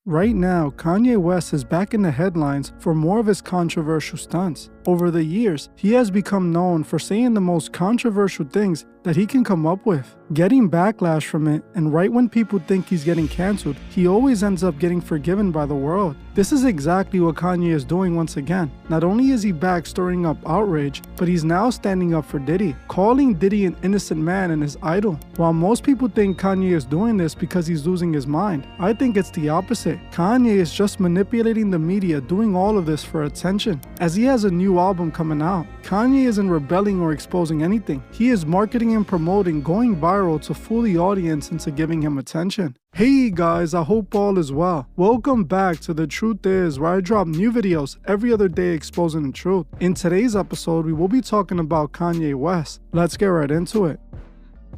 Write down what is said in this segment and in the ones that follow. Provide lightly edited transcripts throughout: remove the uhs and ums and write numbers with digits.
Right now, Kanye West is back in the headlines for more of his controversial stunts. Over the years, he has become known for saying the most controversial things that he can come up with, getting backlash from it, and right when people think he's getting cancelled, he always ends up getting forgiven by the world. This is exactly what Kanye is doing once again. Not only is he back stirring up outrage, but he's now standing up for Diddy, calling Diddy an innocent man and his idol. While most people think Kanye is doing this because he's losing his mind, I think it's the opposite. Kanye is just manipulating the media, doing all of this for attention. As he has a new album coming out, Kanye isn't rebelling or exposing anything. He is marketing and promoting, going viral to fool the audience into giving him attention. Hey guys, I hope all is well. Welcome back to The Truth Is, where I drop new videos every other day exposing the truth. In today's episode, we will be talking about Kanye West. Let's get right into it.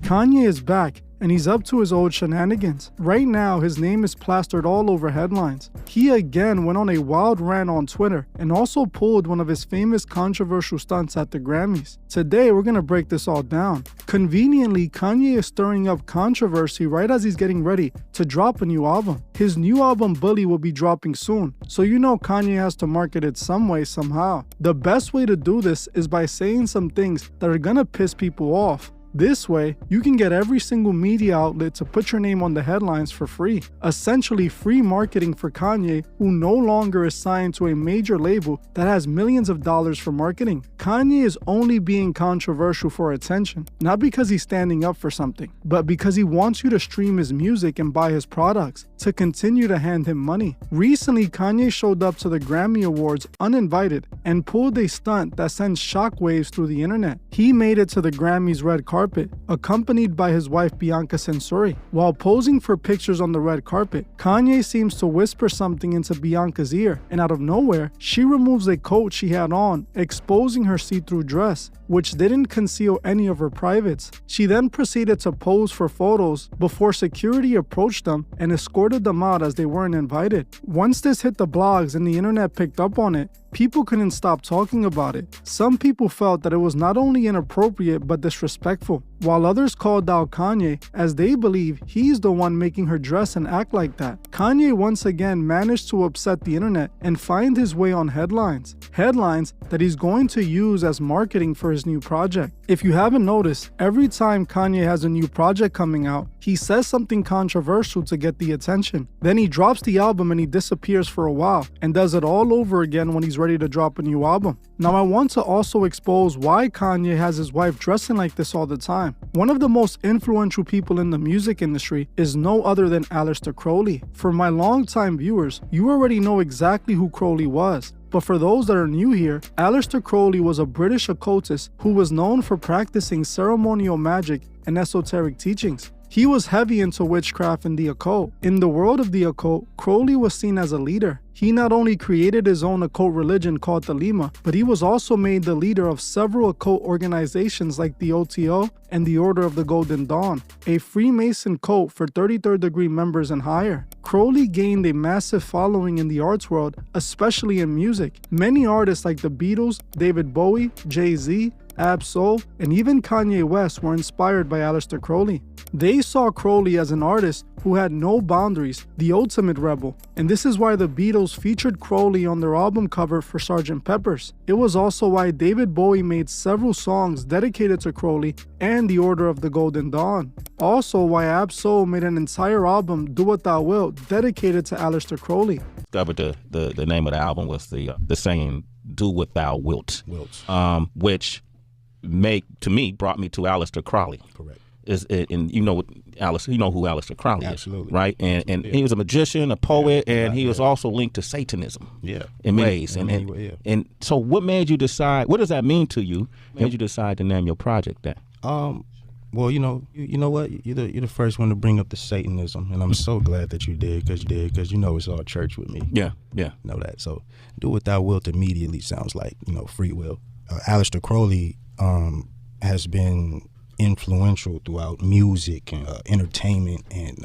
Kanye is back, and he's up to his old shenanigans. Right now, his name is plastered all over headlines. He again went on a wild rant on Twitter and also pulled one of his famous controversial stunts at the Grammys. Today, we're gonna break this all down. Conveniently, Kanye is stirring up controversy right as he's getting ready to drop a new album. His new album, Bully, will be dropping soon, so you know Kanye has to market it some way, somehow. The best way to do this is by saying some things that are gonna piss people off. This way, you can get every single media outlet to put your name on the headlines for free. Essentially free marketing for Kanye, who no longer is signed to a major label that has millions of dollars for marketing. Kanye is only being controversial for attention, not because he's standing up for something, but because he wants you to stream his music and buy his products, to continue to hand him money. Recently, Kanye showed up to the Grammy Awards uninvited and pulled a stunt that sends shockwaves through the internet. He made it to the Grammys red carpet, accompanied by his wife Bianca Censori. While posing for pictures on the red carpet, Kanye seems to whisper something into Bianca's ear, and out of nowhere, she removes a coat she had on, exposing her see-through dress, which didn't conceal any of her privates. She then proceeded to pose for photos before security approached them and escorted them out as they weren't invited. Once this hit the blogs and the internet picked up on it, people couldn't stop talking about it. Some people felt that it was not only inappropriate but disrespectful, while others called out Kanye as they believe he's the one making her dress and act like that. Kanye once again managed to upset the internet and find his way on headlines. Headlines that he's going to use as marketing for his new project. If you haven't noticed, every time Kanye has a new project coming out, he says something controversial to get the attention. Then he drops the album and he disappears for a while and does it all over again when he's ready to drop a new album. Now I want to also expose why Kanye has his wife dressing like this all the time. One of the most influential people in the music industry is no other than Aleister Crowley. For my longtime viewers, you already know exactly who Crowley was. But for those that are new here, Aleister Crowley was a British occultist who was known for practicing ceremonial magic and esoteric teachings. He was heavy into witchcraft and the occult. In the world of the occult, Crowley was seen as a leader. He not only created his own occult religion called the Lima, but he was also made the leader of several occult organizations like the OTO and the Order of the Golden Dawn, a Freemason cult for 33rd degree members and higher. Crowley gained a massive following in the arts world, especially in music. Many artists like the Beatles, David Bowie, Jay-Z, Ab-Soul, and even Kanye West were inspired by Aleister Crowley. They saw Crowley as an artist who had no boundaries, the ultimate rebel, and this is why the Beatles featured Crowley on their album cover for Sgt. Pepper's. It was also why David Bowie made several songs dedicated to Crowley and the Order of the Golden Dawn. Also why Ab-Soul made an entire album, Do What Thou Wilt, dedicated to Aleister Crowley. Discovered the name of the album was the saying, Do What Thou Wilt. Which brought me to Aleister Crowley. Correct. And you know who Aleister Crowley is, absolutely, right? And he was a magician, a poet, and he was also linked to Satanism, in ways. And so, what made you decide? What does that mean to you? Made you decide to name your project that? Well, you know what? You're the first one to bring up the Satanism, and I'm so glad that you did, because you know it's all church with me. Yeah. Know that. So, Do What Thou Wilt immediately sounds like free will. Aleister Crowley has been influential throughout music and entertainment and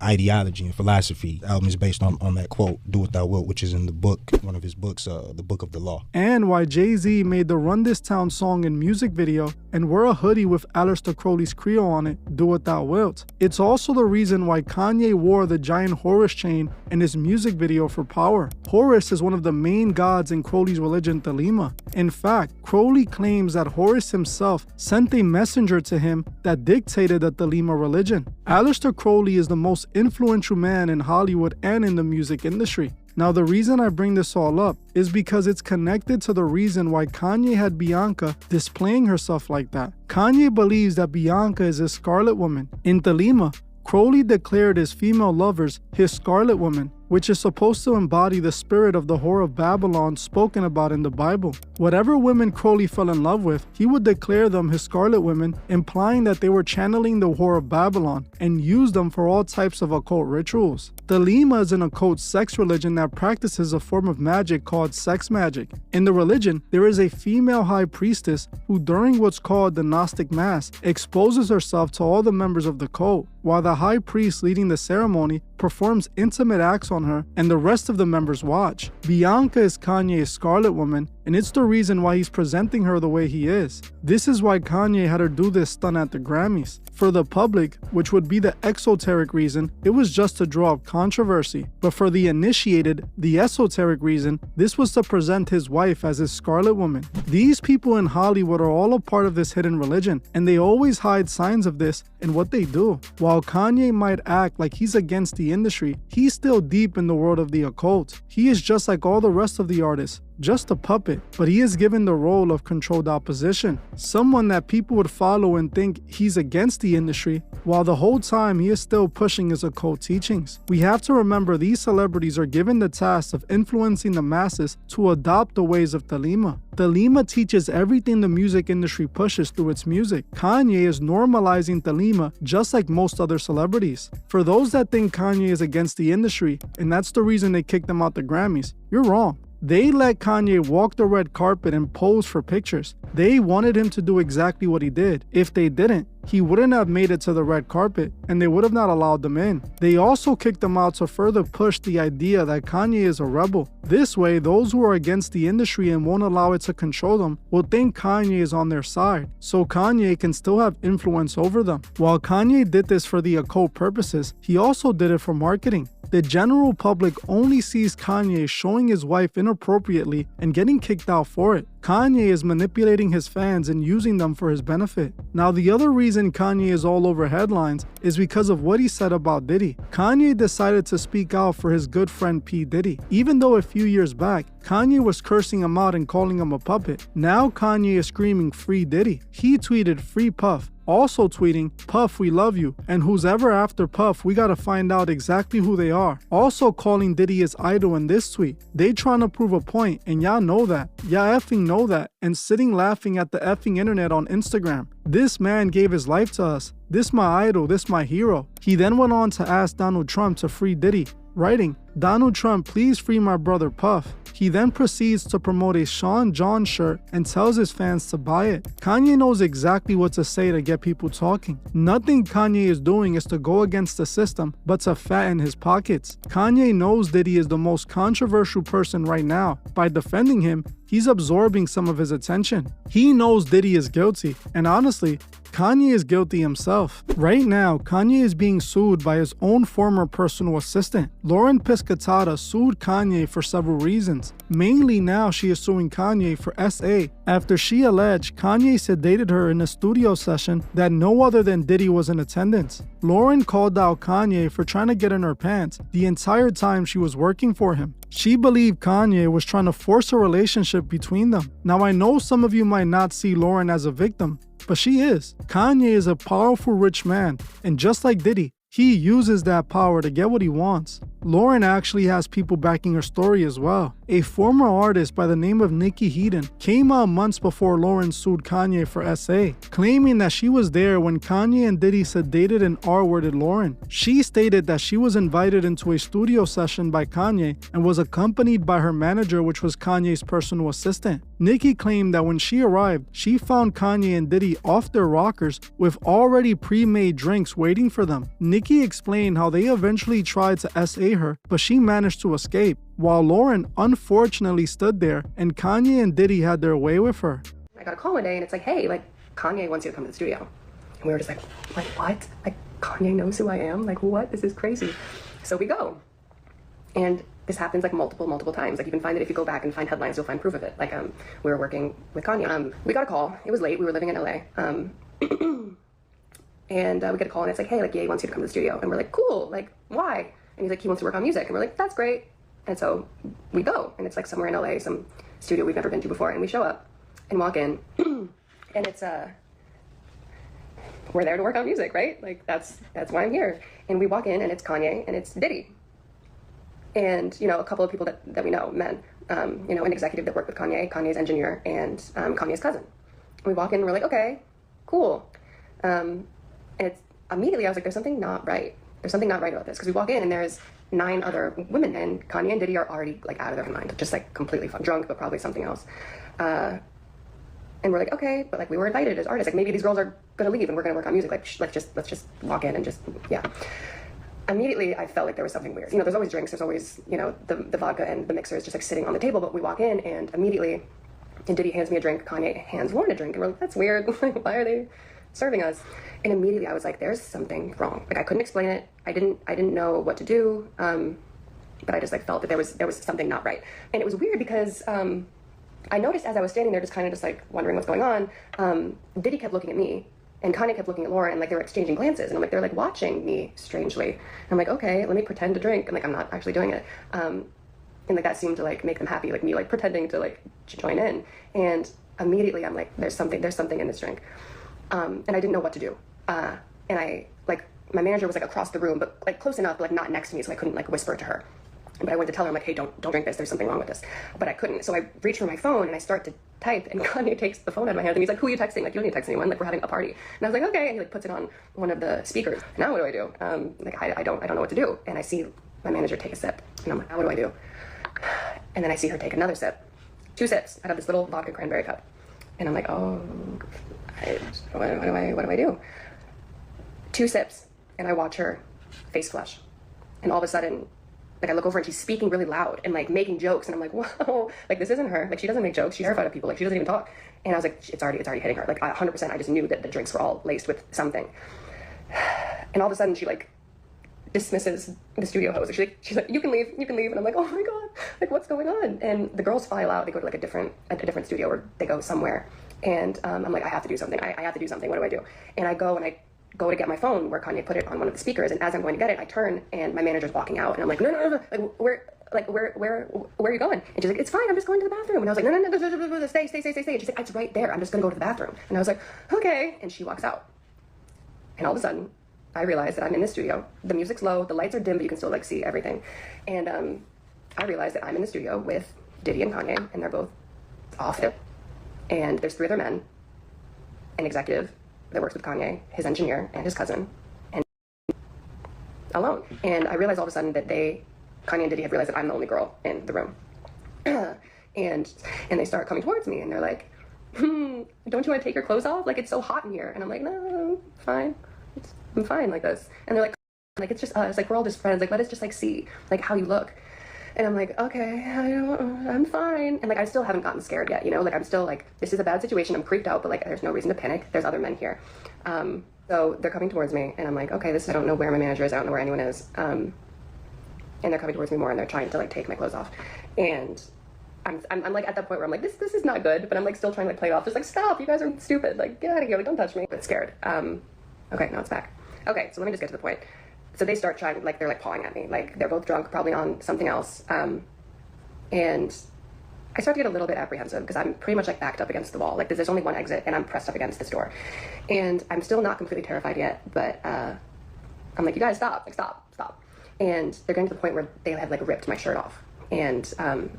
ideology and philosophy. The album is based on that quote, "Do what thou wilt," which is in the book, one of his books, the Book of the Law. And why Jay-Z made the Run This Town song and music video and wear a hoodie with Aleister Crowley's Creole on it, "Do What Thou Wilt." It's also the reason why Kanye wore the giant Horus chain in his music video for Power. Horus is one of the main gods in Crowley's religion, Thelema. In fact, Crowley claims that Horus himself sent a messenger to him that dictated the Thelema religion. Aleister Crowley is the most influential man in Hollywood and in the music industry. Now, the reason I bring this all up is because it's connected to the reason why Kanye had Bianca displaying herself like that. Kanye believes that Bianca is his Scarlet Woman. In Thelema, Crowley declared his female lovers his Scarlet Woman, which is supposed to embody the spirit of the whore of Babylon spoken about in the Bible. Whatever women Crowley fell in love with, he would declare them his Scarlet Women, implying that they were channeling the whore of Babylon and used them for all types of occult rituals. Thelema is an occult sex religion that practices a form of magic called sex magic. In the religion, there is a female high priestess who, during what's called the Gnostic Mass, exposes herself to all the members of the cult, while the high priest leading the ceremony performs intimate acts on her and the rest of the members watch. Bianca is Kanye's Scarlet Woman, and it's the reason why he's presenting her the way he is. This is why Kanye had her do this stunt at the Grammys. For the public, which would be the exoteric reason, it was just to draw up controversy. But for the initiated, the esoteric reason, this was to present his wife as his Scarlet Woman. These people in Hollywood are all a part of this hidden religion, and they always hide signs of this in what they do. While Kanye might act like he's against the industry, he's still deep in the world of the occult. He is just like all the rest of the artists, just a puppet, but he is given the role of controlled opposition, someone that people would follow and think he's against the industry, while the whole time he is still pushing his occult teachings. We have to remember these celebrities are given the task of influencing the masses to adopt the ways of Thelema. Thelema teaches everything the music industry pushes through its music. Kanye is normalizing Thelema just like most other celebrities. For those that think Kanye is against the industry, and that's the reason they kicked him out the Grammys, you're wrong. They let Kanye walk the red carpet and pose for pictures. They wanted him to do exactly what he did. If they didn't, he wouldn't have made it to the red carpet, and they would have not allowed them in. They also kicked him out to further push the idea that Kanye is a rebel. This way, those who are against the industry and won't allow it to control them will think Kanye is on their side, so Kanye can still have influence over them. While Kanye did this for the occult purposes, he also did it for marketing. The general public only sees Kanye showing his wife inappropriately and getting kicked out for it. Kanye is manipulating his fans and using them for his benefit. Now, the other reason Kanye is all over headlines is because of what he said about Diddy. Kanye decided to speak out for his good friend P. Diddy. Even though a few years back, Kanye was cursing him out and calling him a puppet, now Kanye is screaming "Free Diddy." He tweeted "Free Puff," also tweeting "Puff, we love you, and who's ever after Puff, we gotta find out exactly who they are." Also calling Diddy his idol in this tweet. They trying to prove a point, and y'all know that. Y'all effing know that, and sitting laughing at the effing internet on Instagram. This man gave his life to us. This my idol, this my hero. He then went on to ask Donald Trump to free Diddy, writing, "Donald Trump, please free my brother Puff." He then proceeds to promote a Sean John shirt and tells his fans to buy it. Kanye knows exactly what to say to get people talking. Nothing Kanye is doing is to go against the system, but to fatten his pockets. Kanye knows Diddy is the most controversial person right now. By defending him, he's absorbing some of his attention. He knows Diddy is guilty, and honestly, Kanye is guilty himself. Right now, Kanye is being sued by his own former personal assistant. Lauren Piscatata sued Kanye for several reasons. Mainly now she is suing Kanye for SA after she alleged Kanye sedated her in a studio session that no other than Diddy was in attendance. Lauren called out Kanye for trying to get in her pants the entire time she was working for him. She believed Kanye was trying to force a relationship between them. Now, I know some of you might not see Lauren as a victim, but she is. Kanye is a powerful rich man, and just like Diddy, he uses that power to get what he wants. Lauren actually has people backing her story as well. A former artist by the name of Nikki Heaton came out months before Lauren sued Kanye for SA, claiming that she was there when Kanye and Diddy sedated and R-worded Lauren. She stated that she was invited into a studio session by Kanye and was accompanied by her manager, which was Kanye's personal assistant. Nicki claimed that when she arrived, she found Kanye and Diddy off their rockers with already pre-made drinks waiting for them. Nicki explained how they eventually tried to SA her, but she managed to escape, while Lauren unfortunately stood there and Kanye and Diddy had their way with her. I got a call one day and it's like, hey, like Kanye wants you to come to the studio. And we were just like what? Like Kanye knows who I am? Like what? This is crazy. So we go. And this happens like multiple times. Like you can find it if you go back and find headlines, you'll find proof of it. Like we were working with Kanye. We got a call. It was late. We were living in LA. And we get a call and it's like, hey, like Ye wants you to come to the studio. And we're like, cool. Like why? And he's like, he wants to work on music. And we're like, that's great. And so we go. And it's like somewhere in LA, some studio we've never been to before. And we show up and walk in. And it's we're there to work on music, right? Like that's why I'm here. And we walk in and it's Kanye and it's Diddy. And, you know, a couple of people that we know, men, you know, an executive that worked with Kanye, Kanye's engineer, and Kanye's cousin. We walk in and we're like, okay, cool. And it's immediately I was like, there's something not right. There's something not right about this. Because we walk in and there's 9 other women and Kanye and Diddy are already like out of their mind, just like completely drunk, but probably something else. And we're like, okay, but like we were invited as artists. Like maybe these girls are gonna leave and we're gonna work on music. Like let's just walk in and just, yeah. Immediately I felt like there was something weird. You know, there's always drinks, there's always, you know, the vodka and the mixer is just like sitting on the table, but we walk in and immediately, and Diddy hands me a drink, Kanye hands Lauren a drink, and we're like, that's weird. Like, why are they serving us? And immediately I was like, there's something wrong. Like I couldn't explain it. I didn't know what to do. But I just like felt that there was something not right. And it was weird because I noticed as I was standing there just kind of just like wondering what's going on, Diddy kept looking at me. And Kanye kept looking at Lauren and like they were exchanging glances. And I'm like, they're like watching me strangely. And I'm like, okay, let me pretend to drink. And like, I'm not actually doing it. And like that seemed to like make them happy, like me like pretending to like join in. And immediately I'm like, there's something in this drink. And I didn't know what to do. And I like, my manager was like across the room, but like close enough, but like not next to me. So I couldn't like whisper to her. But I went to tell her, I'm like, hey, don't drink this. There's something wrong with this. But I couldn't. So I reach for my phone and I start to type and Kanye takes the phone out of my hand and he's like, who are you texting? Like, you don't need to text anyone. Like, we're having a party. And I was like, okay. And he like puts it on one of the speakers. Now what do I do? Like, I don't know what to do. And I see my manager take a sip and I'm like, now what do I do? And then I see her take another sip, 2 sips out of this little vodka cranberry cup. And I'm like, oh, what do I do? 2 sips and I watch her face flush. And all of a sudden, like I look over and she's speaking really loud and like making jokes and I'm like, whoa, like this isn't her. Like she doesn't make jokes. She's terrified of people. Like she doesn't even talk. And I was like, it's already hitting her. Like 100%. I just knew that the drinks were all laced with something. And all of a sudden she like dismisses the studio host. She's like, you can leave. And I'm like, oh my God, like what's going on? And the girls file out. They go to like a different studio or they go somewhere. And I'm like, I have to do something. I have to do something. What do I do? And I go to get my phone where Kanye put it on one of the speakers, and as I'm going to get it, I turn and my manager's walking out, and I'm like, no, like where are you going? And she's like, it's fine, I'm just going to the bathroom. And I was like, no, stay. And she's like, it's right there, I'm just gonna go to the bathroom. And I was like, okay. And she walks out, and all of a sudden I realize that I'm in the studio. The music's low, the lights are dim, but you can still like see everything. And I realize that I'm in the studio with Diddy and Kanye, and they're both off it. And there's 3 other men, an executive that works with Kanye, his engineer, and his cousin, and alone. And I realized all of a sudden that Kanye and Diddy have realized that I'm the only girl in the room. and they start coming towards me, and they're like, don't you want to take your clothes off? Like, it's so hot in here. And I'm like, no, fine. I'm fine like this. And they're like, it's just us. Like, we're all just friends. Like, let us just, like, see, like, how you look. And I'm like, okay, I'm fine. And like, I still haven't gotten scared yet, you know? Like, I'm still like, this is a bad situation. I'm creeped out, but like, there's no reason to panic. There's other men here. So they're coming towards me, and I'm like, okay, I don't know where my manager is. I don't know where anyone is. And they're coming towards me more, and they're trying to like take my clothes off. And I'm like at that point where I'm like, this is not good, but I'm like still trying to like play it off. Just like, stop, you guys are stupid. Like, get out of here. Like, don't touch me. But scared. Okay, now it's back. Okay, so let me just get to the point. So they start trying, like, they're like pawing at me. Like, they're both drunk, probably on something else. And I start to get a little bit apprehensive because I'm pretty much like backed up against the wall. Like, there's only one exit and I'm pressed up against this door. And I'm still not completely terrified yet, but I'm like, you guys stop, like, stop. And they're getting to the point where they have like ripped my shirt off. And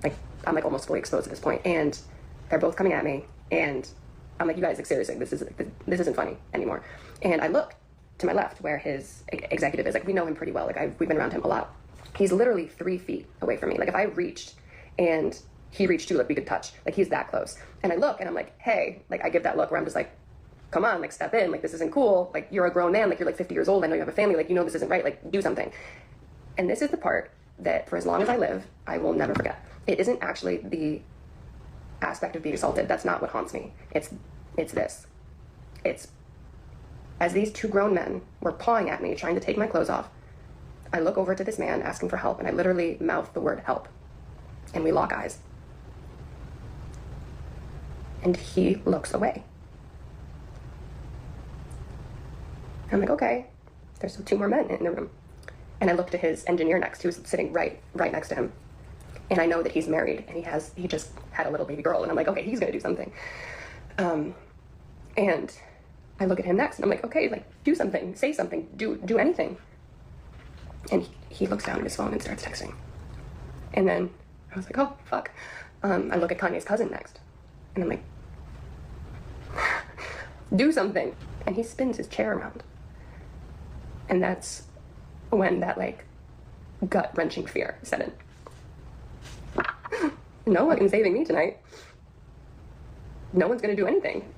like, I'm like almost fully exposed at this point. And they're both coming at me. And I'm like, you guys, like, seriously, this isn't funny anymore. And I look to my left where his executive is. Like, we know him pretty well. Like, we've been around him a lot. He's literally 3 feet away from me. Like, if I reached and he reached too, like we could touch, like he's that close. And I look and I'm like, hey, like I give that look where I'm just like, come on, like step in, like this isn't cool, like you're a grown man, like you're like 50 years old, I know you have a family, like you know this isn't right, like do something. And this is the part that for as long as I live, I will never forget. It isn't actually the aspect of being assaulted, that's not what haunts me. It's this. It's as these two grown men were pawing at me, trying to take my clothes off, I look over to this man asking for help, and I literally mouth the word help. And we lock eyes. And he looks away. I'm like, okay, there's still two more men in the room. And I look to his engineer next, who's sitting right next to him. And I know that he's married, and he just had a little baby girl. And I'm like, okay, he's gonna do something. And I look at him next, and I'm like, okay, like, do something, say something, do anything. And he looks down at his phone and starts texting. And then I was like, oh, fuck. I look at Kanye's cousin next, and I'm like, do something. And he spins his chair around. And that's when that, like, gut-wrenching fear set in. No one is saving me tonight. No one's gonna do anything.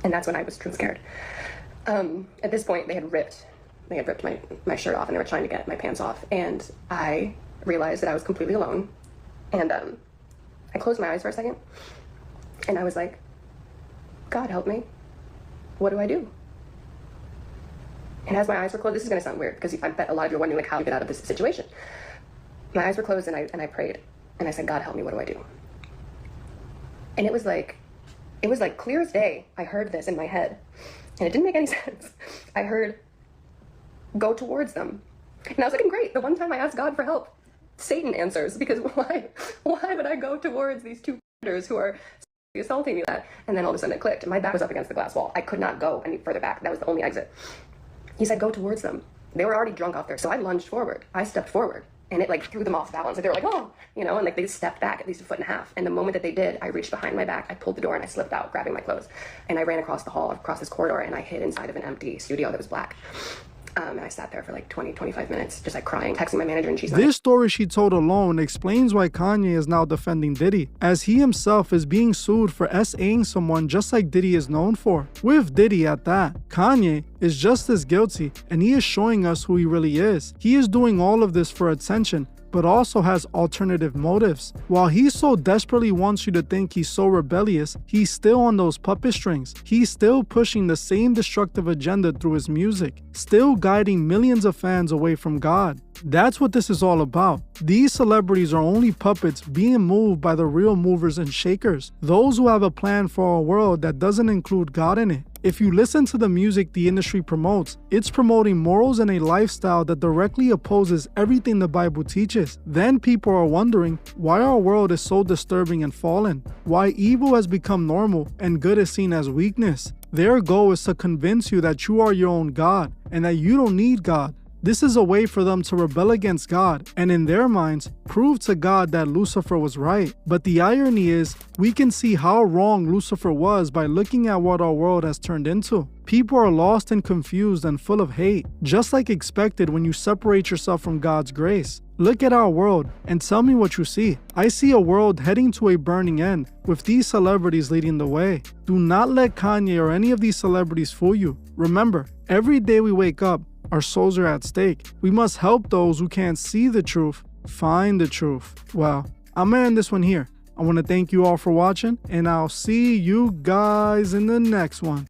And that's when I was truly scared. At this point, they had ripped my shirt off, and they were trying to get my pants off. And I realized that I was completely alone. And I closed my eyes for a second, and I was like, God help me. What do I do? And as my eyes were closed, this is gonna sound weird, because I bet a lot of you are wondering, like, how to get out of this situation. My eyes were closed, and I prayed, and I said, God help me, what do I do? And it was like clear as day. I heard this in my head, and it didn't make any sense. I heard, go towards them. And I was like, great, the one time I asked God for help, Satan answers, because why would I go towards these two who are assaulting me? And then all of a sudden it clicked. My back was up against the glass wall. I could not go any further back. That was the only exit. He said, go towards them. They were already drunk off there. So I lunged forward. I stepped forward, and it like threw them off balance. Like, they were like, oh, you know, and like they stepped back at least 1.5 feet. And the moment that they did, I reached behind my back, I pulled the door, and I slipped out, grabbing my clothes. And I ran across the hall, across this corridor, and I hid inside of an empty studio that was black. And I sat there for like 25 minutes, just like crying, texting my manager, and she's like... This story she told alone explains why Kanye is now defending Diddy, as he himself is being sued for SAing someone just like Diddy is known for. With Diddy at that, Kanye is just as guilty, and he is showing us who he really is. He is doing all of this for attention, but also has alternative motives. While he so desperately wants you to think he's so rebellious, he's still on those puppet strings. He's still pushing the same destructive agenda through his music, still guiding millions of fans away from God. That's what this is all about. These celebrities are only puppets being moved by the real movers and shakers, those who have a plan for a world that doesn't include God in it. If you listen to the music the industry promotes, it's promoting morals and a lifestyle that directly opposes everything the Bible teaches. Then people are wondering why our world is so disturbing and fallen, why evil has become normal and good is seen as weakness. Their goal is to convince you that you are your own God and that you don't need God. This is a way for them to rebel against God and in their minds prove to God that Lucifer was right. But the irony is, we can see how wrong Lucifer was by looking at what our world has turned into. People are lost and confused and full of hate, just like expected when you separate yourself from God's grace. Look at our world and tell me what you see. I see a world heading to a burning end with these celebrities leading the way. Do not let Kanye or any of these celebrities fool you. Remember, every day we wake up, our souls are at stake. We must help those who can't see the truth find the truth. Well, I'm gonna end this one here. I want to thank you all for watching, and I'll see you guys in the next one.